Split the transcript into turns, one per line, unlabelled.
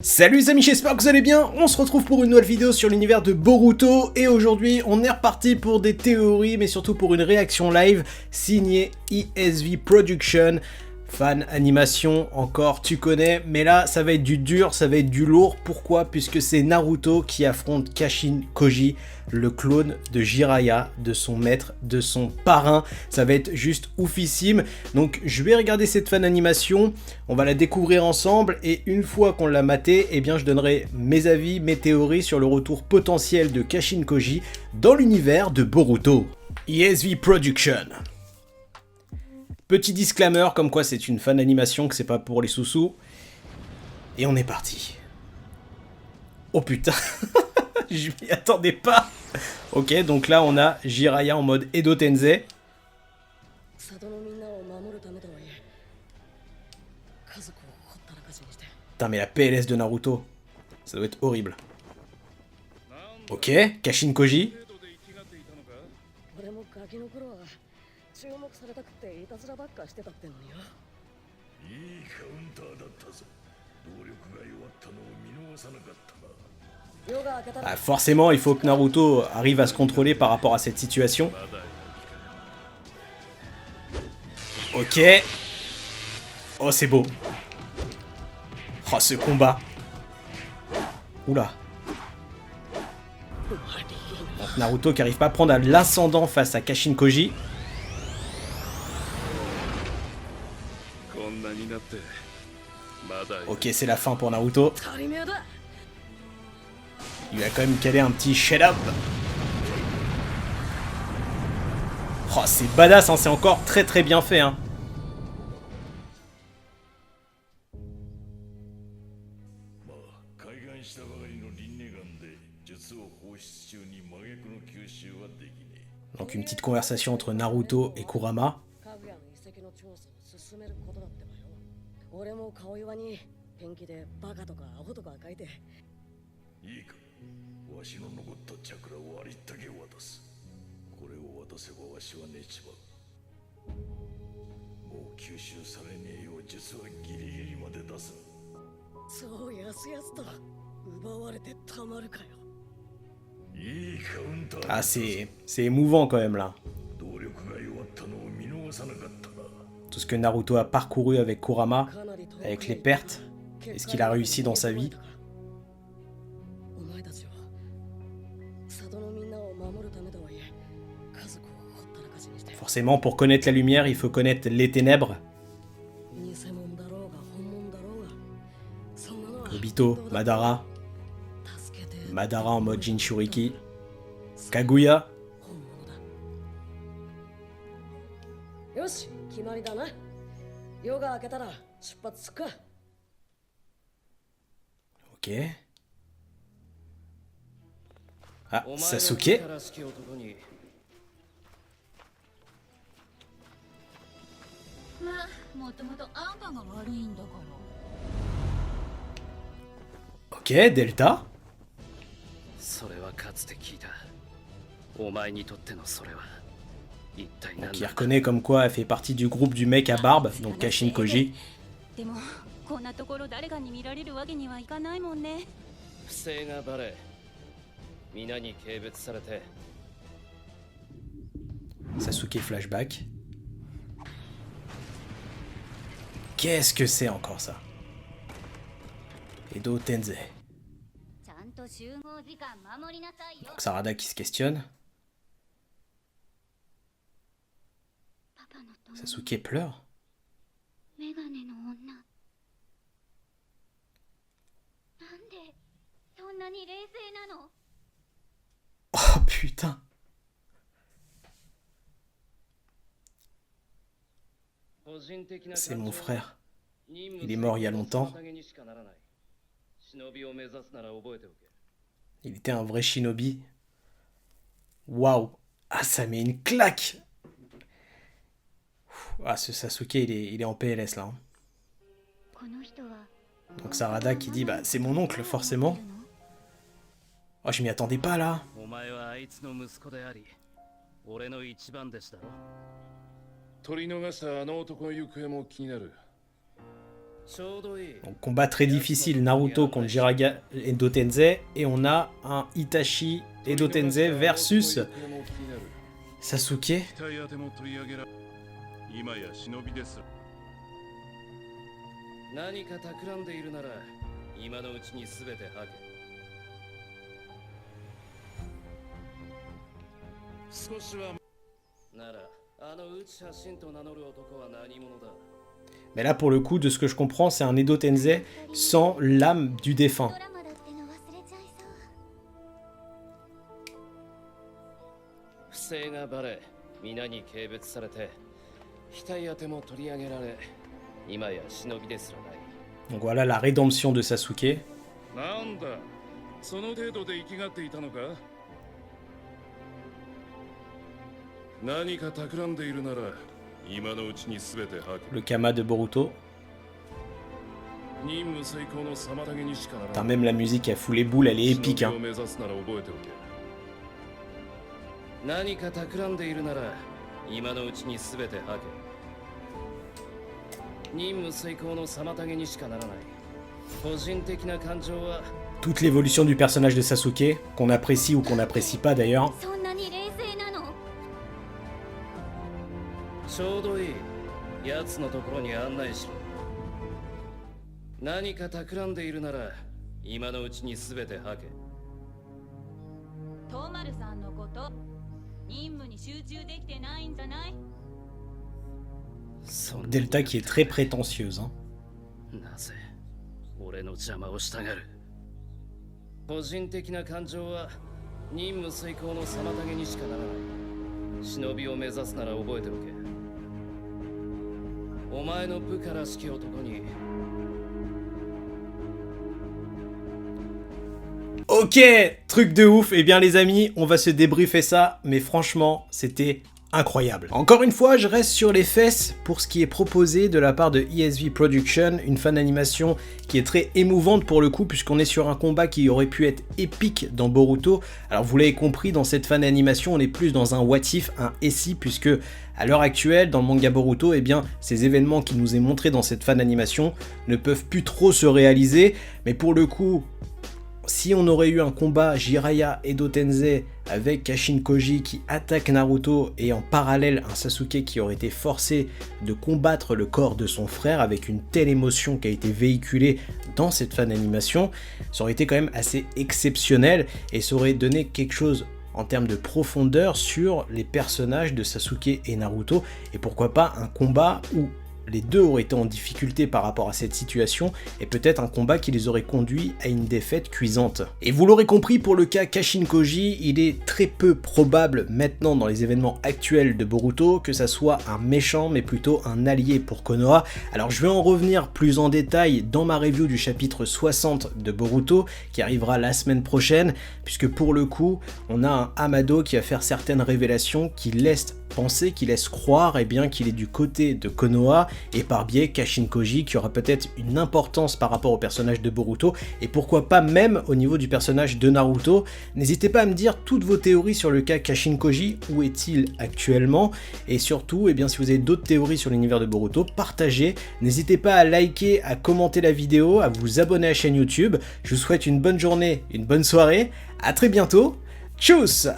Salut les amis, j'espère que vous allez bien. On se retrouve pour une nouvelle vidéo sur l'univers de Boruto et aujourd'hui on est reparti pour des théories mais surtout pour une réaction live signée ESV Production. Fan animation, encore tu connais, mais là ça va être du dur, ça va être du lourd. Pourquoi? Puisque c'est Naruto qui affronte Kashin Koji, le clone de Jiraiya, de son maître, de son parrain. Ça va être juste oufissime. Donc je vais regarder cette fan animation, on va la découvrir ensemble et une fois qu'on l'a maté, eh bien je donnerai mes avis, mes théories sur le retour potentiel de Kashin Koji dans l'univers de Boruto. ESV Production. Petit disclaimer comme quoi c'est une fan animation, que c'est pas pour les sous-sous. Et on est parti. Oh putain, je m'y attendais pas. Ok, donc là on a Jiraiya en mode Edo Tensei. Putain mais la PLS de Naruto, ça doit être horrible. Ok, Kashin Koji. Ah, forcément, il faut que Naruto arrive à se contrôler par rapport à cette situation. Ok. Oh, c'est beau. Oh, ce combat. Oula. Donc, Naruto qui arrive pas à prendre l'ascendant face à Kashin Koji. Ok, c'est la fin pour Naruto. Il lui a quand même calé un petit shut up. Oh, c'est badass, hein, c'est encore très très bien fait. Hein. Donc une petite conversation entre Naruto et Kurama. Ah, c'est émouvant quand même là. Tout ce que Naruto a parcouru avec Kurama, avec les pertes, et ce qu'il a réussi dans sa vie. Forcément, pour connaître la lumière, il faut connaître les ténèbres. Obito, Madara. Madara en mode Jinchuriki. Kaguya. Ok. Ah, Sasuke. Ok, Delta. Donc il reconnaît comme quoi elle fait partie du groupe du mec à barbe, donc Kashin Koji. Sasuke flashback. Qu'est-ce que c'est encore ça? Edo Tensei. Donc Sarada qui se questionne. Sasuke pleure. Oh putain. C'est mon frère. Il est mort il y a longtemps. Il était un vrai shinobi. Waouh. Ah, ça met une claque. Ah, ce Sasuke, il est en PLS là. Hein. Donc Sarada qui dit, bah c'est mon oncle forcément. Oh, je m'y attendais pas là. Donc combat très difficile, Naruto contre Jiraiya Edo Tensei, et on a un Itachi Edo Tensei versus Sasuke. Mais là pour le coup, de ce que je comprends, c'est un Edo Tensei sans l'âme du défunt. Donc voilà la rédemption de Sasuke. Le Kama de Boruto. Putain, même la musique elle fout les boules, elle est épique hein. Toute l'évolution du personnage de Sasuke, qu'on apprécie ou qu'on n'apprécie pas d'ailleurs. Delta qui est très prétentieuse hein. Ok, truc de ouf. Eh bien les amis, on va se débriefer ça, mais franchement, c'était incroyable. Encore une fois, je reste sur les fesses pour ce qui est proposé de la part de ESV Production, une fan animation qui est très émouvante pour le coup, puisqu'on est sur un combat qui aurait pu être épique dans Boruto. Alors vous l'avez compris, dans cette fan animation, on est plus dans un what if, un et si, puisque à l'heure actuelle, dans le manga Boruto, eh bien, ces événements qui nous est montrés dans cette fan animation ne peuvent plus trop se réaliser, mais pour le coup, si on aurait eu un combat Jiraiya Edo Tensei avec Kashin Koji qui attaque Naruto et en parallèle un Sasuke qui aurait été forcé de combattre le corps de son frère avec une telle émotion qui a été véhiculée dans cette fan animation, ça aurait été quand même assez exceptionnel et ça aurait donné quelque chose en termes de profondeur sur les personnages de Sasuke et Naruto, et pourquoi pas un combat où les deux auraient été en difficulté par rapport à cette situation, et peut-être un combat qui les aurait conduits à une défaite cuisante. Et vous l'aurez compris, pour le cas Kashin Koji, il est très peu probable maintenant dans les événements actuels de Boruto que ça soit un méchant, mais plutôt un allié pour Konoha. Alors je vais en revenir plus en détail dans ma review du chapitre 60 de Boruto, qui arrivera la semaine prochaine, puisque pour le coup, on a un Amado qui va faire certaines révélations qui laissent penser, qui laisse croire bien qu'il est du côté de Konoha, et par biais Kashin Koji qui aura peut-être une importance par rapport au personnage de Boruto, et pourquoi pas même au niveau du personnage de Naruto. N'hésitez pas à me dire toutes vos théories sur le cas Kashin Koji, où est-il actuellement, et surtout, si vous avez d'autres théories sur l'univers de Boruto, partagez. N'hésitez pas à liker, à commenter la vidéo, à vous abonner à la chaîne YouTube. Je vous souhaite une bonne journée, une bonne soirée, à très bientôt, tchuss!